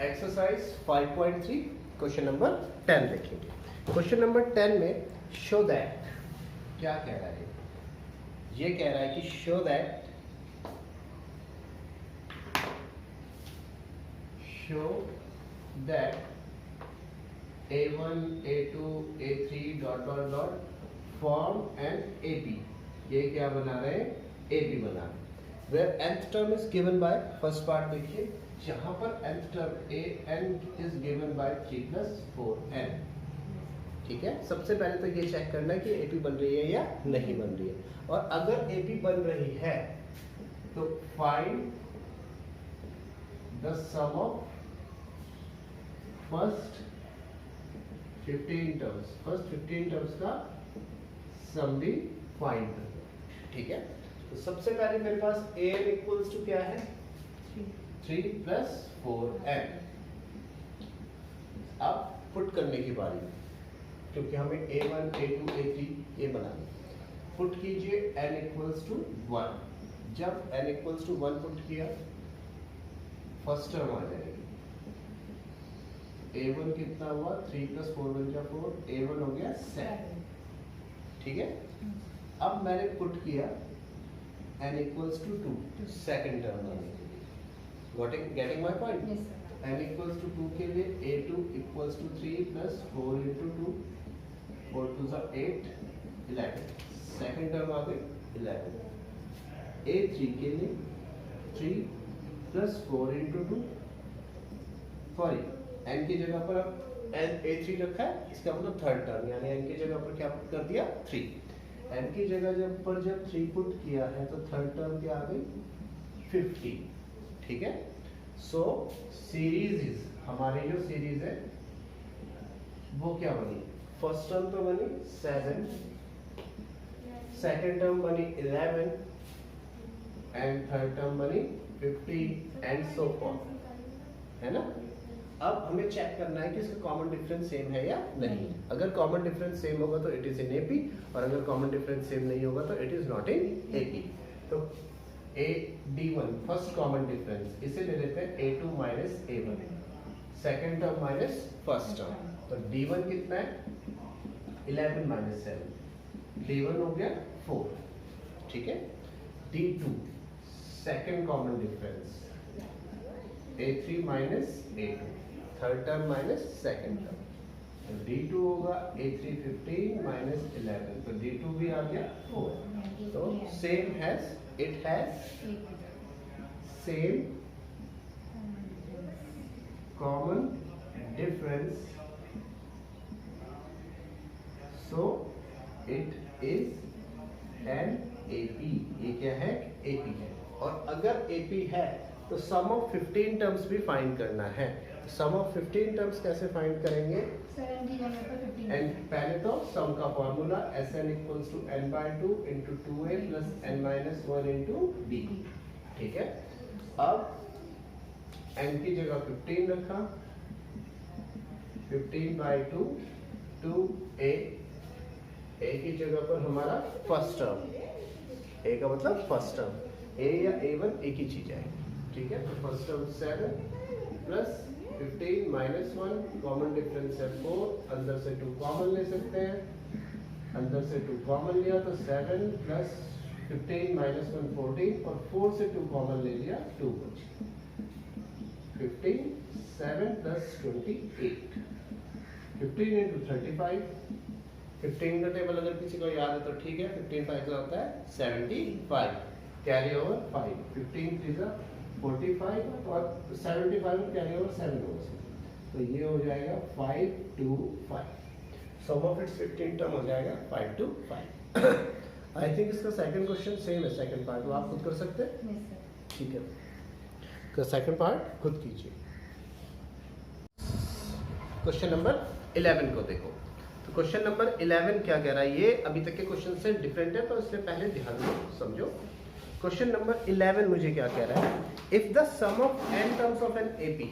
Exercise 5.3 question number 10 देखेंगे। Question number 10 में show that क्या कह रहा है? ये कह रहा है कि show that A1, A2, A3 dot dot dot form an AP। ये क्या बना रहे हैं? AP बना रहे हैं। Where nth term is given by, first part देखिए, जहां पर nth term an is given by 3 plus 4n। ठीक है, सबसे पहले तो ये चेक करना है कि AP बन रही है या नहीं बन रही है, और अगर AP बन रही है तो find the sum of first 15 terms. First 15 terms का सम भी फाइंड करना। ठीक है, तो सबसे पहले मेरे पास an इक्वल्स टू क्या है? 3 प्लस 4n। अब पुट करने की बारी, क्योंकि हमें A1, A2, A3 ये बनाना। पुट कीजिए n इक्वल्स टू 1। जब n इक्वल्स टू 1 पुट किया, फर्स्ट टर्म आ जाएगी। A1 कितना हुआ? 3 प्लस 4 बन गया 4। A1 हो गया 7। ठीक है, अब मैंने पुट किया n equals to 2, second term आने के लिए। Getting my point? n equals to 2 के लिए A2 equals to 3 plus 4 into 2, 4 2 are 8, 11। Second term आ गई 11। A3 के लिए 3 plus 4 into 2, सॉरी n की जगह पर अब A3 रखा है, इसका मतलब थर्ड टर्म, यानी n की जगह पर क्या पुट कर दिया? 3। n की जगह जब 3 पुट किया है तो थर्ड टर्म क्या आ गई? 50। ठीक है, सो सीरीज इज, हमारी जो सीरीज है वो क्या बनी? फर्स्ट टर्म तो बनी 7, सेकेंड टर्म बनी 11 एंड थर्ड टर्म बनी 50 एंड सो ऑन, है ना। अब हमें चेक करना है कि इसका कॉमन डिफरेंस सेम है या नहीं। अगर कॉमन डिफरेंस सेम होगा तो इट इज इन AP, और अगर कॉमन डिफरेंस सेम नहीं होगा तो it is not in AP। तो D1 फर्स्ट कॉमन डिफरेंस, इसे ले लेते हैं A2 minus A1, second term minus first term. तो D1 कितना है? 11 माइनस 7, D1 हो गया 4। ठीक है, D2 second common difference, A3 minus A2, third term minus second term. तो D2 होगा A3 15 माइनस 11, तो D2 भी आ गया 4। तो same has, it has same common difference, so it is an AP। ये क्या है? AP है। और अगर AP है तो सम ऑफ 15 टर्म्स भी फाइंड करना है। सम ऑफ 15 टर्म्स कैसे फाइंड करेंगे? एंड पहले तो सम का formula Sn equals to n/2 into 2a plus n-1 into b। ठीक है, अब n की जगह 15 रखा, 15/2 2a, a की जगह पर हमारा फर्स्ट टर्म, a का मतलब फर्स्ट टर्म, a या A1 एक ही चीज आएगी। ठीक है, तो first term 7 plus 15 minus 1, common difference है 4, अंदर से 2 कॉमन ले सकते हैं, अंदर से 2 कॉमन लिया तो 7 प्लस 15 माइनस 1 14, और 4 से 2 कॉमन ले लिया 2 बची 15, 7 प्लस 28, 15 इंटू 35। 15 का टेबल अगर किसी को याद है तो ठीक है, 15 5 का होता है 75, कैरी ओवर 5, 15 3 45 और 75 कैरी ओवर 7 होगा, तो ये हो जाएगा 5 to 5। Sum of its 15 term हो जाएगा 5 to 5। आई थिंक इसका सेकंड क्वेश्चन सेम है, सेकंड पार्ट वो आप खुद कर सकते हैं। ठीक है, तो सेकंड पार्ट खुद कीजिए। क्वेश्चन नंबर 11 को देखो। तो क्वेश्चन नंबर 11 क्या कह रहा है? ये अभी तक के क्वेश्चन से डिफरेंट है, तो इसलिए पहले ध्यान दो, समझो। क्वेश्चन नंबर 11 मुझे क्या कह रहा है? If the sum of n terms of n AP,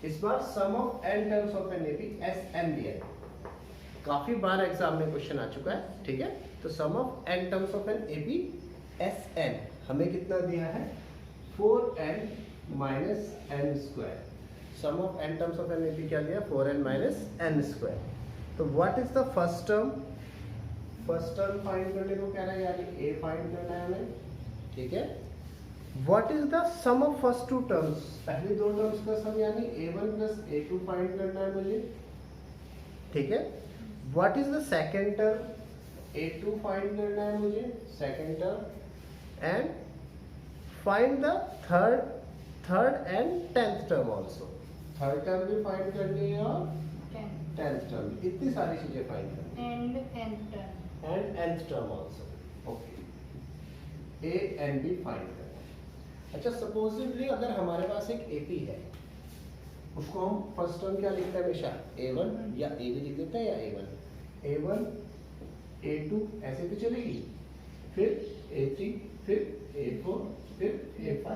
इस बार sum of n terms of n AP Sn दिया है, काफी बार एग्जाम में क्वेश्चन आ चुका है। ठीक है, तो sum of n terms of n AP Sn हमें कितना दिया है? 4n minus n square. Sum of n terms of n AP क्या लिया 4n माइनस n स्क्वायर। तो what is the first term? First term find करने को कह रहा है, यानी a फाइंड करना है हमें, ठीक है। What is the sum of first two terms? पहले दो टर्म्स का सम यानी a1 प्लस a2 फाइंड करना है मुझे, ठीक है। What is the second term? a2 find करना है मुझे, second term, and find the third and tenth term also. Third term भी फाइंड करनी है और टेंथ टर्म, इतनी सारी चीजें फाइंड करनी है, and nth term also. Okay, a and b find करना है। अच्छा, सपोजिटली अगर हमारे पास एक AP है, उसको हम फर्स्ट टर्म क्या लिखते हैं हमेशा, a1 या a भी लिख देते हैं, या a1 a2 ऐसे भी चलेगी, फिर a3, फिर a4, फिर a5,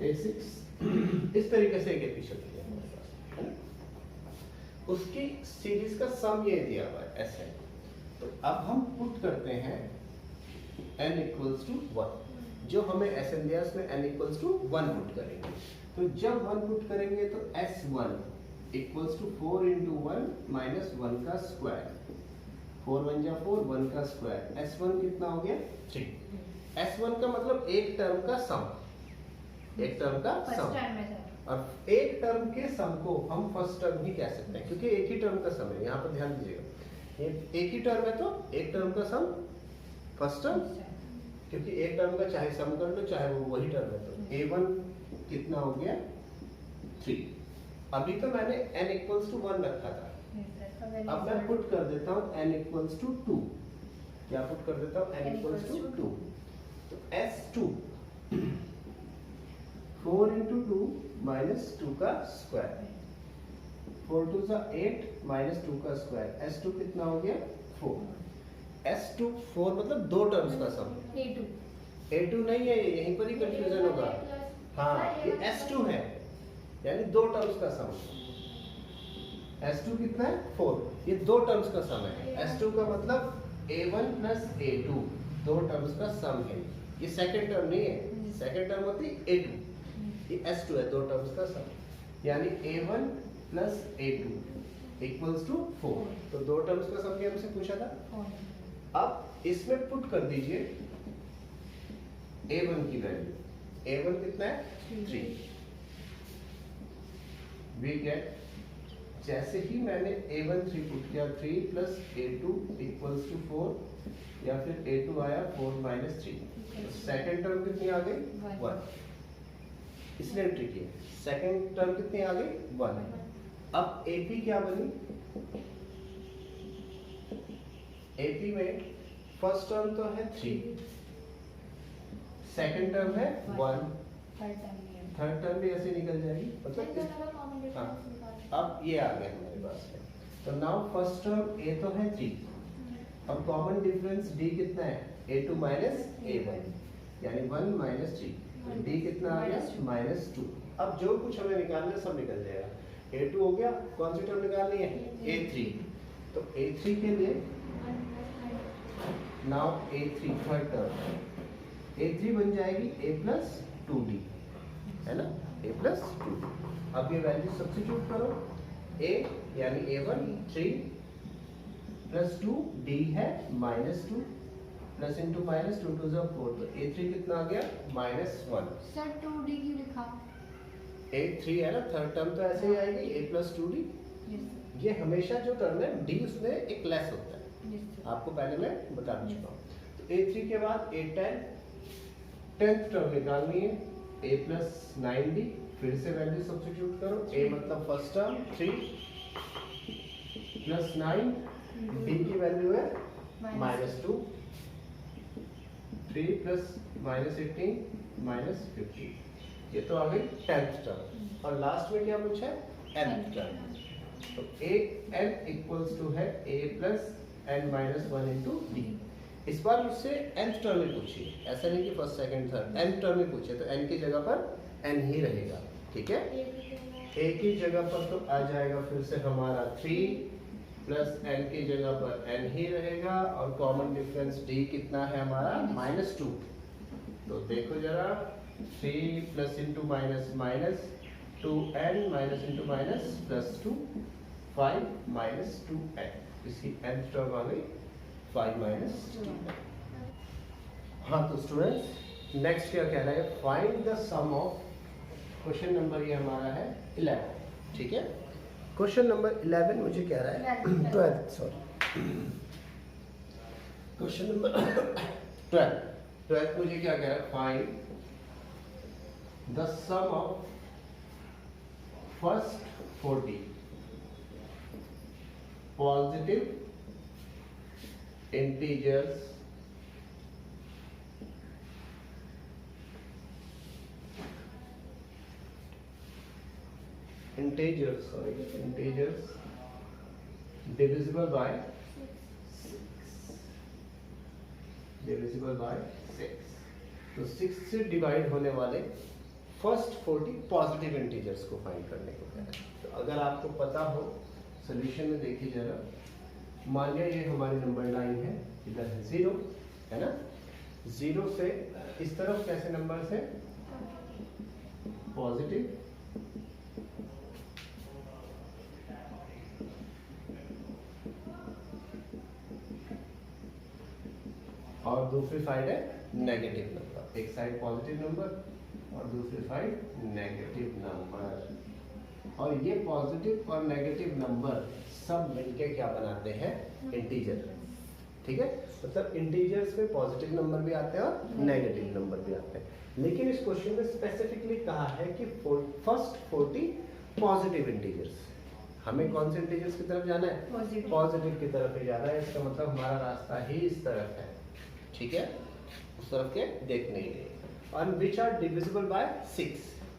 a6, इस तरीके से एक AP चलती है हमारे पास, है ना। उसकी सीरीज का सम ये दिया हुआ है ऐसे। तो अब हम पुट करते हैं n इक्वल्स टू 1, जो हमें SN दिया उसमें n इक्वल्स टू 1 पुट करेंगे। तो जब 1 पुट करेंगे तो S1 equals to 4 into 1 minus 1 का स्क्वायर, 4 1 जा 4, 1 का स्क्वायर, S1 कितना हो गया 3। S1 का मतलब एक टर्म का सम, एक टर्म का सम, और एक टर्म के सम को हम फर्स्ट टर्म ही कह सकते हैं, क्योंकि एक ही टर्म का सम है। यहाँ पर ध्यान दीजिएगा, ये एक ही टर्म है तो एक टर्म का सम फर्स्ट टर्म, क्योंकि एक टर्म का चाहे सम कर लो चाहे वो वही टर्म है। तो a1 कितना हो गया 3। अभी तो मैंने n इक्वल्स टू 1 रखा था, अब मैं पुट कर देता हूँ n इक्वल्स टू 2। क्या पुट कर देता हूँ? n equals to 2। तो S2 4 इंटू 2 माइनस 2 का स्क्वायर, 4 2 सा 8 माइनस 2 का स्क्वायर, S2 कितना हो गया 4। S2 4 मतलब दो टर्म्स का सम, A2 नहीं है, यहीं पर ही कंफ्यूजन होगा। हाँ, ये S2 है, यानी दो टर्म्स का सम। S2 कितना है 4, ये दो टर्म्स का सम है। S2 का मतलब A1 प्लस A2 दो टर्म्स का सम है, ये सेकंड टर्म नहीं है, सेकंड टर्म होती है A2, ये S2 है, दो टर्म्स का सम, यानी A1 plus A2 equals to 4। तो दो टर्म्स का सम भी हमसे पूछा था। अब इसमें पुट कर दीजिए A1 की वैल्यू, A1 कितना है 3। वी गेट, जैसे ही मैंने A1 3 पुट किया, 3 प्लस A2 इक्वल्स टू 4, या फिर A2 आया 4 माइनस 3, सेकेंड टर्म कितनी आ गई 1, इसलिए ट्रिक है। सेकेंड टर्म कितनी आ गई 1। अब AP क्या बनी, AP में फर्स्ट टर्म तो है 3, सेकेंड टर्म है 1, थर्ड टर्म भी ऐसे निकल जाएगी, मतलब हाँ। अब ये आ गया हमारे पास में, तो नाउ फर्स्ट टर्म A तो है 3, अब कॉमन डिफरेंस D कितना है A2 माइनस A1, यानी 1 माइनस 3, D कितना आ गया -2। अब जो कुछ हमें निकालना है सब निकल जाएगा। A2 हो गया, कौन सी टर्म निकालनी है A3, तो A3 के लिए now A3 third term, A3 बन जाएगी A प्लस 2D, है ना, A प्लस 2D। अब ये वैल्यू सब्स्टिट्यूट करो, A यानी A1 3 प्लस 2, D है -2 प्लस इंटू माइनस 2 2 4, तो A3 कितना आ गया -1। सर 2D क्यों लिखा? A3 है ना, थर्ड टर्म तो ऐसे ही आएगी A प्लस 2D। ये हमेशा जो टर्म है D उसमें एक लेस होता है, आपको पहले मैं बता चुका हूँ। तो A3 के बाद A10, 10th टर्म निकालनी है A प्लस 9D, फिर से वैल्यू सब्स्टिट्यूट करो, A मतलब फर्स्ट टर्म 3 प्लस 9, D की वैल्यू है -2, 3 प्लस -18 -15, ये तो आ गई 10th टर्म। और लास्ट में क्या पूछा है nth टर्म, तो A n इक्वल्स टू है A plus n minus 1 into D। इस बार मुझसे nth टर्म में पूछिए, ऐसा नहीं कि first second third, nth term में पूछे तो n की जगह पर n ही रहेगा, ठीक है। A की जगह पर तो आ जाएगा फिर से हमारा 3 प्लस n की जगह पर n ही रहेगा, और कॉमन डिफरेंस D कितना है हमारा -2। तो देखो जरा 3 plus into minus minus 2n minus into minus plus 2 5 minus 2n, इसकी nth टर्म आ गई 5 माइनस 2n। हाँ तो स्टूडेंट्स नेक्स्ट क्या कह रहा है, find the sum of, question number ये हमारा है 11, ठीक है। क्वेश्चन नंबर 11 मुझे कह रहा है 12, सॉरी क्वेश्चन नंबर 12 मुझे क्या कह रहा है, find the sum of first 40 positive integers divisible by 6। तो 6 से डिवाइड होने वाले फर्स्ट 40 पॉजिटिव इंटीजर्स को फाइंड करने को कह रहा है। तो अगर आपको पता हो सॉल्यूशन में देखिए जरा, मान लिया ये हमारी नंबर लाइन है, इधर है 0 है ना, 0 से इस तरफ कैसे नंबर्स है पॉजिटिव, और दूसरी साइड है नेगेटिव नंबर, एक साइड पॉजिटिव नंबर और दूसरी साइड नेगेटिव नंबर। और ये पॉजिटिव और नेगेटिव नंबर सब मिलके क्या बनाते हैं, इंटीजर, ठीक है। मतलब इंटीजर्स में पॉजिटिव नंबर भी आते हैं और नेगेटिव नंबर भी आते हैं। लेकिन इस क्वेश्चन में स्पेसिफिकली कहा है कि फर्स्ट 40 पॉजिटिव इंटीजर्स, हमें कौन से इंटीजर्स की तरफ जाना है, पॉजिटिव की तरफ ही जाना है। इसका मतलब हमारा रास्ता ही इस तरफ है, ठीक है, उस तरफ के देख नहीं रहे। और विच आर डिविजिबल बाय 6,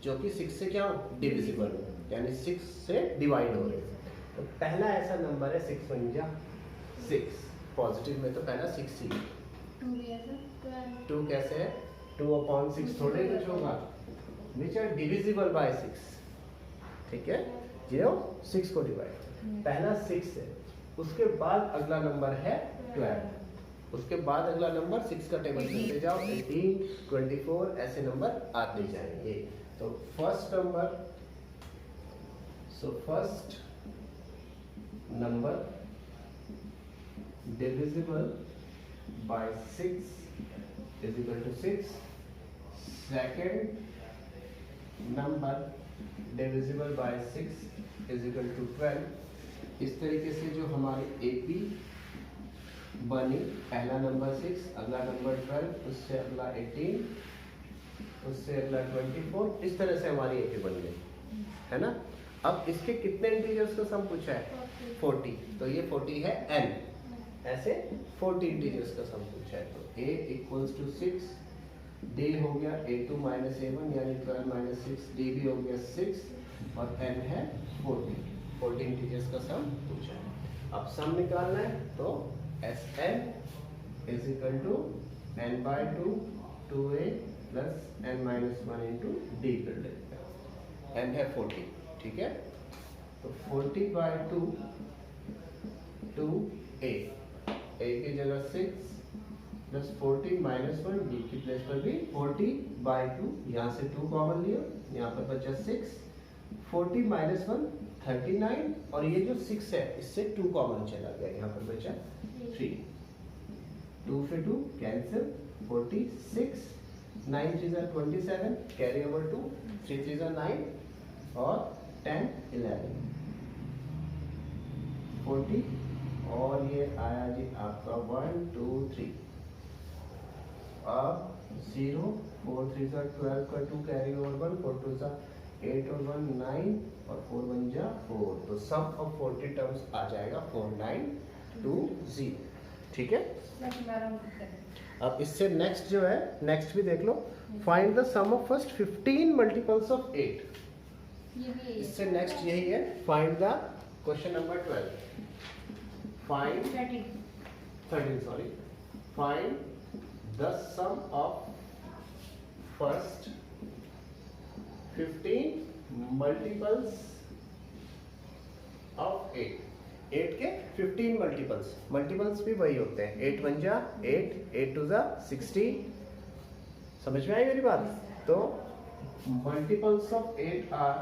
जो कि 6 से क्या डिविजिबल हो, यानी 6 से डिवाइड हो रहे हैं। तो पहला ऐसा नंबर है 6 1 जा 6, पॉजिटिव में तो पहला 6 ही, 2 कैसे है, 2/6 थोड़े कुछ होगा, विच आर डिविजिबल बाय 6, ठीक है, 0 6 को डिवाइड, पहला 6 है, उसके बाद अगला नंबर है 12, उसके बाद अगला नंबर 6 का टेबल चलते जाओ, 18 24 ऐसे नंबर आते जाएंगे। तो first number divisible by 6 is equal to 6, second number divisible by 6 is equal to 12। इस तरीके से जो हमारी एपी बनी, पहला नंबर 6, अगला नंबर 12, उससे अगला 18, उससे अगला 24, इस तरह से हमारी एपी बन गई, है ना। अब इसके कितने इंटीजर्स का सम पूछा है, 40, तो ये 40 है n, ऐसे 40 इंटीजर्स का सम पूछा है। तो a इक्वल्स टू 6, d हो गया a2 माइनस a1 यानी 12 माइनस 6, d भी हो गया 6 और n है 40 इंटीजर्स का सम पूछा है। अब सम निकालना है तो Sn is equal to n by 2 2a plus n minus 1 into d कर लेते हैं, n है 40, ठीक है। तो 40 by 2 2a, a की जगह 6 प्लस 40 माइनस 1, d की प्लेस पर भी 40 by 2, यहाँ से 2 कॉमन लिया, यहाँ पर बचा 6, 40 माइनस 1 39, और ये जो 6 है इससे 2 कॉमन चला गया, यहाँ पर बचा 3, 2 से 2 cancel, 46, 9 3 are 27, carry over 2, 3 3 are 9 और 10 11 40, और ये आया जी आपका 1 2 3, अब 0 4 3 are 12 का 2 कैरी ओवर 1, 4 2 are 8 और 1 9 और 4 1 जा 4, तो सम ऑफ 40 टर्म्स आ जाएगा 4920, ठीक है। अब इससे नेक्स्ट जो है, नेक्स्ट भी देख लो, find the sum of first 15 multiples of 8, इससे नेक्स्ट यही है, find the question number 12, find 13 sorry, find the sum of first 15 multiples of 8 के 15 मल्टीपल्स भी वही होते हैं, 8 1 जा 8, 8 2 जा 16, समझ में आई मेरी बात। तो multiples of 8 are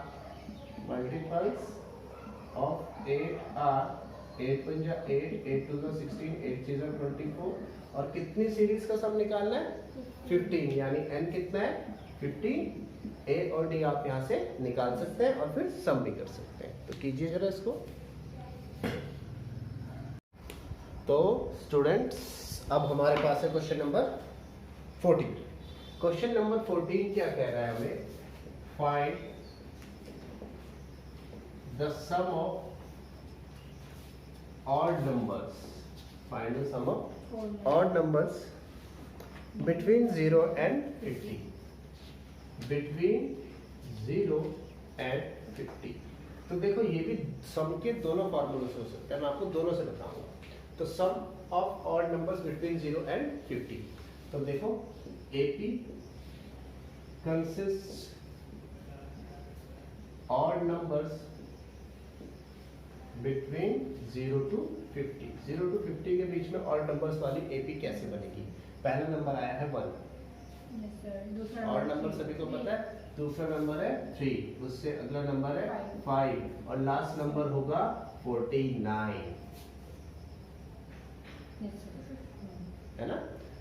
multiples of 8 are 8 × 8, 8 × 2 16, 8 × 3 24 और कितनी सीरीज का सम निकालना है 15, यानी n कितना है 15। ए और डी आप यहाँ से निकाल सकते हैं और फिर सम भी कर सकते हैं। तो कीजिए जरा इसको। तो स्टूडेंट्स अब हमारे पास है क्वेश्चन नंबर 14। क्वेश्चन नंबर 14 क्या कह रहा है हमें, find the sum of odd numbers, find the sum of odd numbers between 0 and 50, between 0 and 50। तो देखो ये भी सम के दोनों फॉर्मूले से हो सकता है, मैं आपको दोनों से बताऊंगा। तो sum of odd numbers between 0 and 50, तो देखो AP consists odd numbers between 0 to 50। 0 to 50 के बीच में ऑड नंबर्स वाली एपी कैसे बनेगी। पहला नंबर आया है 1, ऑड नंबर सभी को पता है। दूसरा नंबर है 3, उससे अगला नंबर है 5 और लास्ट नंबर होगा 49, है ना।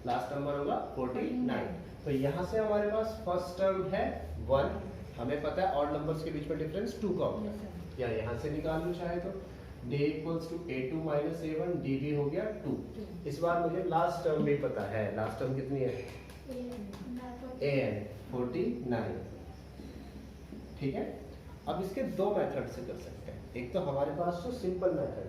लास्ट नंबर होगा 49। तो यहाँ से हमारे पास फर्स्ट टर्म है 1, हमें पता है ऑड नंबर्स के बीच में डिफरेंस 2 का होता है, या यहाँ से निकाल लो चाहे तो। d = a2 - a1, d भी हो गया 2। इस बार मुझे लास्ट टर्म भी पता है, लास्ट टर्म कितनी है an 49, ठीक है। अब इसके दो मेथड से कर सकते हैं। एक तो हमारे पास तो सिंपल मेथड है,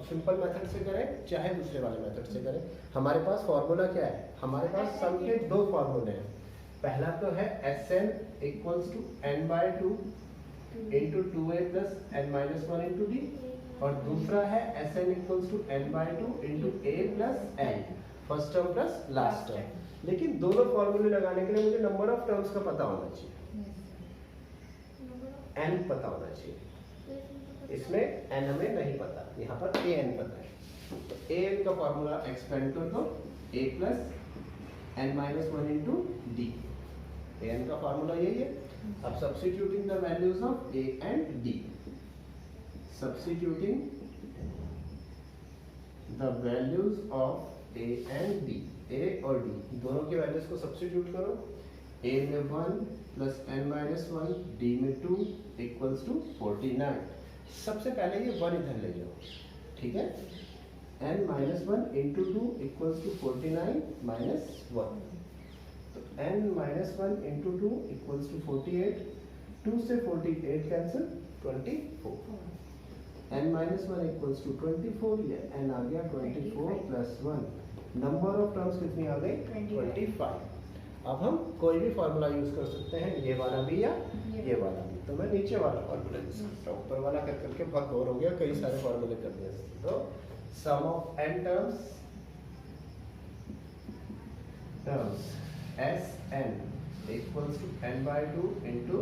सिंपल मेथड से करें चाहे दूसरे वाले मेथड से करें। हमारे पास फॉर्मूला क्या है, हमारे पास सम के दो फॉर्मूले हैं। पहला तो है Sn = n/2 into 2a plus n minus 1 into d, और दूसरा है Sn = n/2 into a plus n, first term plus last term. लेकिन दोनों फॉर्मूले लगाने के लिए मुझे नंबर ऑफ टर्म्स का पता होना चाहिए, n पता होना चाहिए। इसमें n हमें नहीं पता, यहाँ पर an पता है। तो an का फॉर्मूला एक्सपेंड कर दो, a plus n minus 1 into d, an का फॉर्मूला यही है। अब substituting the values of a and d, substituting the values of a and d, a और d दोनों के वैल्यूज को सब्स्टिट्यूट करो। a में 1 plus n minus 1, d में 2 equals to 49। सबसे पहले ये 1 इधर ले जाओ, ठीक है। n minus 1 into 2 equals to 49 minus 1, n minus 1 into 2 equals to 48, 2 से 48 cancel 24, n minus 1 equals to 24, ये n आ गया 24 plus 1, नंबर ऑफ टर्म्स कितनी आ गई 25। अब हम कोई भी फॉर्मूला यूज कर सकते हैं, ये वाला भी या ये वाला भी। तो मैं नीचे वाला फॉर्मूला यूज करता हूँ, ऊपर वाला कर करके बहुत बोर हो गया, कई सारे फॉर्मूले कर दिए। तो sum of n terms Sn equals to n/2 into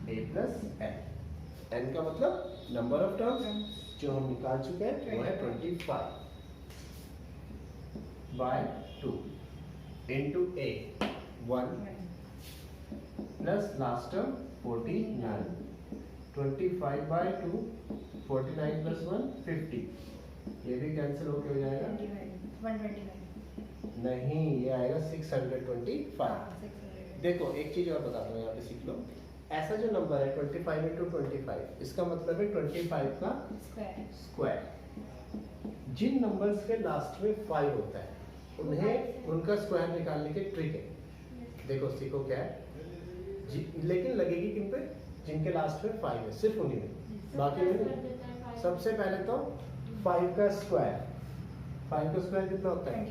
a plus n। n का मतलब नंबर ऑफ टर्म्स जो हम निकाल चुके हैं वो है 25 by 2 into a 1 plus last term 49, 25 by 2 49 plus 1 50, ये भी कैंसिल होके हो जाएगा 129 नहीं, ये आएगा 625। देखो एक चीज और बताता हूँ, यहाँ पे सीख लो। ऐसा जो नंबर है 25 into 25, इसका मतलब है 25 का स्क्वायर। जिन नंबर्स के लास्ट में 5 होता है उन्हें उनका स्क्वायर निकालने की ट्रिक है। देखो सीखो क्या है, लेकिन लगेगी किन पे, जिनके लास्ट में 5 है, सिर्फ उन्हीं में, बाकी नहीं। सबसे पहले तो 5 का स्क्वायर, 5 का स्क्वायर कितना होता है,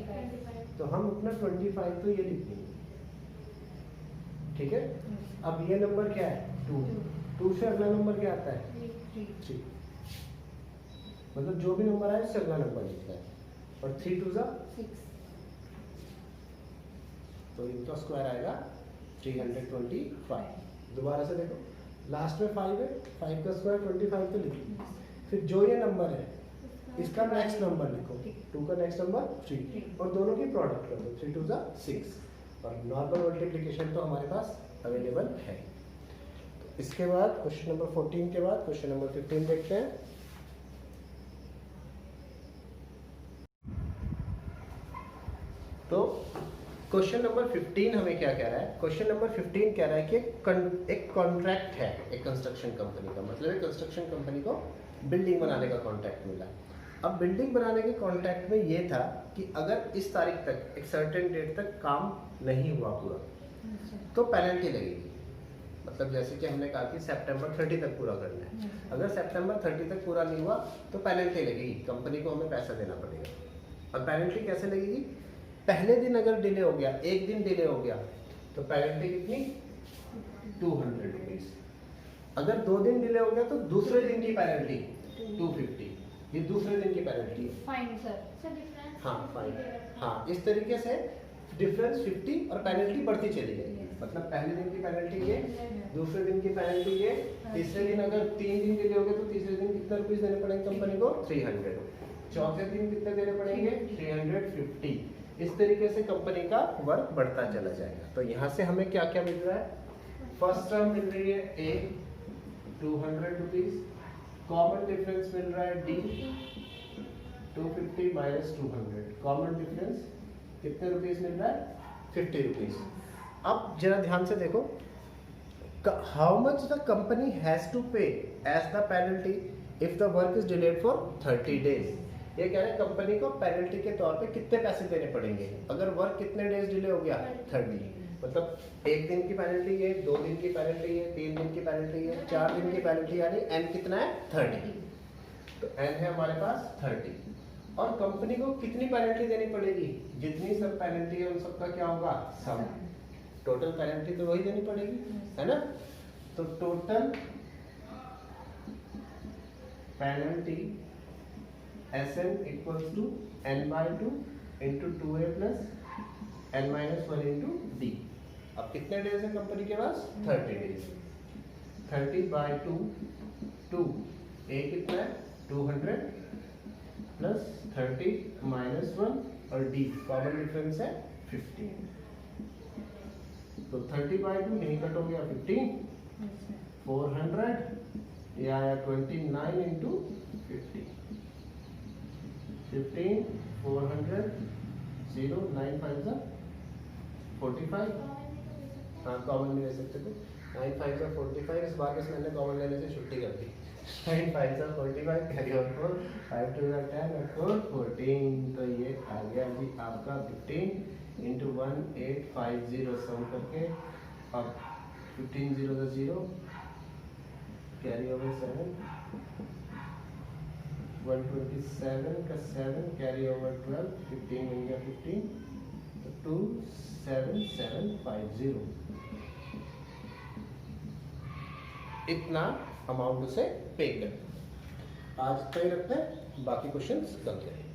तो हम अपना 25 तो ये लिख देंगे, ठीक है। अब ये नंबर क्या है 2, 2 से अगला नंबर क्या आता है 3, मतलब जो भी नंबर आए उससे अगला नंबर लिखना है, और 3 2 6, तो इनका स्क्वायर आएगा 325। दोबारा से देखो, लास्ट में 5 है, 5 का स्क्वायर 25 तो लिखो, फिर जो ये नंबर है इसका नेक्स्ट नंबर लिखो, 2 का नेक्स्ट नंबर 3, और दोनों की प्रोडक्ट कर दो, 3 2 6, और नॉर्मल मल्टीप्लिकेशन तो हमारे पास अवेलेबल है। तो इसके बाद क्वेश्चन नंबर 14 के बाद क्वेश्चन नंबर 15 देखते हैं। तो क्वेश्चन नंबर 15 हमें क्या कह रहा है? क्वेश्चन नंबर 15 कह रहा है कि एक कॉन्ट्रैक्ट है एक कंस्ट्रक्शन कंपनी का, मतलब एक कंस्ट्रक्शन कंपनी को बिल्डिंग बनाने का कॉन्ट्रैक्ट मिला। अब बिल्डिंग बनाने के कॉन्ट्रैक्ट में ये था कि अगर इस तारीख तक एक सर्टेन डेट तक काम नहीं हुआ पूरा तो पेनल्टी लगेगी। मतलब जैसे कि हमने कहा कि सितंबर 30 तक पूरा करना है, अगर सितंबर 30 तक पूरा नहीं हुआ तो पेनल्टी लगेगी, कंपनी को हमें पैसा देना पड़ेगा। और पेनल्टी कैसे लगेगी? पहले दिन अगर डिले हो गया, एक दिन डिले हो गया तो पेनल्टी कितनी? 200 रुपीज। अगर 2 दिन डिले हो गया तो दूसरे दिन की पेनल्टी 250। ये दूसरे दिन की पेनल्टी है। Fine sir. हाँ फाइन। हाँ, इस तरीके से डिफरेंस 50 और पेनल्टी बढ़ती चली जाएगी। मतलब पहले दिन की पेनल्टी ये, दूसरे दिन की पेनल्टी ये, तीसरे दिन अगर 3 दिन डिले हो गए तो तीसरे दिन कितना रुपीस देने पड़ेंगे कंपनी को? 300। चौथे दिन कितने देने पड़ेंगे? 350। इस तरीके से कंपनी का वर्क बढ़ता चला जाएगा। तो यहाँ से हमें क्या क्या मिल रहा है? फर्स्ट टर्म मिल रही है ए 200 रुपीज, कॉमन डिफरेंस मिल रहा है डी 250 माइनस 200, कॉमन डिफरेंस कितने रुपीस मिल रहा है? 50 रुपीज। अब जरा ध्यान से देखो, how much the company has to pay as the penalty if the work is delayed for 30 days. ये कह रहे हैं कंपनी को पेनल्टी के तौर पे कितने पैसे देने पड़ेंगे अगर वर्क कितने डेज डिले हो गया? 30। मतलब एक दिन की पेनल्टी है, 2 दिन की पेनल्टी है, 3 दिन की पेनल्टी है, 4 दिन की पेनल्टी, यानी एन कितना है? 30। तो एन है हमारे पास 30। और कंपनी को कितनी पेनल्टी देनी पड़ेगी? जितनी सब पेनल्टी है उन सबका क्या होगा? सम। टोटल पेनल्टी तो वही देनी पड़ेगी, है ना? तो total penalty Sn equals to n/2 into 2a plus n-1 into d। अब कितने डेज है कंपनी के पास? 30 डेज। 30/2 2 a कितना है? 200 प्लस 30 माइनस 1 और d कॉमन डिफरेंस है 15। तो 30/2 यही कट हो गया 15, 400 ये आया 29 इंटू 50। 15 400 0 9 5 जा 45। हाँ कॉमन नहीं ले सकते थे, 9 5 जा 45। इस बार बस मैंने कॉमन लेने से छुट्टी कर दी। 9 5 जा 45 कैरी ऑन 4 5 2 जा 10 और 4 14। तो ये आ गया जी आपका 15 इंटू 1850 सम करके। अब 15 0 जा 0 कैरी ओवर 7 127 का 7 कैरी ओवर 12 15 मिल गया 15 तो 27750 इतना अमाउंट उसे पे कर। आज तक रखते हैं, बाकी क्वेश्चंस कल करेंगे।